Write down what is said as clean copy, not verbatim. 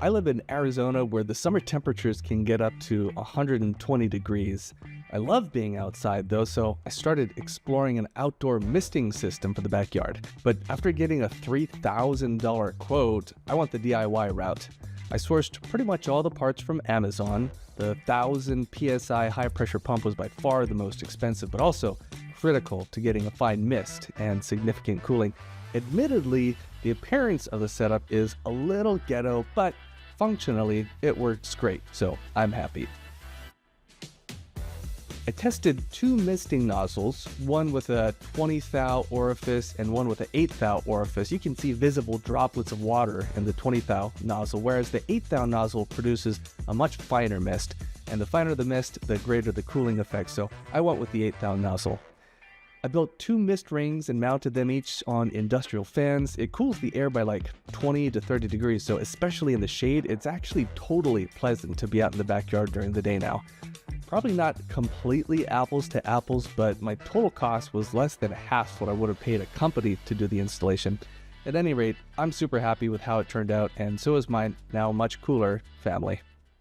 I live in Arizona where the summer temperatures can get up to 120 degrees. I love being outside though, so I started exploring an outdoor misting system for the backyard. But after getting a $3,000 quote, I went the DIY route. I sourced pretty much all the parts from Amazon. The 1000 PSI high pressure pump was by far the most expensive, but also critical to getting a fine mist and significant cooling. Admittedly, the appearance of the setup is a little ghetto, but functionally it works great, so I'm happy. I tested two misting nozzles, one with a 20 thou orifice and one with an 8 thou orifice. You can see visible droplets of water in the 20 thou nozzle, whereas the 8 thou nozzle produces a much finer mist. And the finer the mist, the greater the cooling effect, so I went with the 8 thou nozzle. I built two mist rings and mounted them each on industrial fans. It cools the air by like 20 to 30 degrees, so especially in the shade, it's actually totally pleasant to be out in the backyard during the day now. Probably not completely apples to apples, but my total cost was less than half what I would have paid a company to do the installation. At any rate, I'm super happy with how it turned out, and so is my now much cooler family.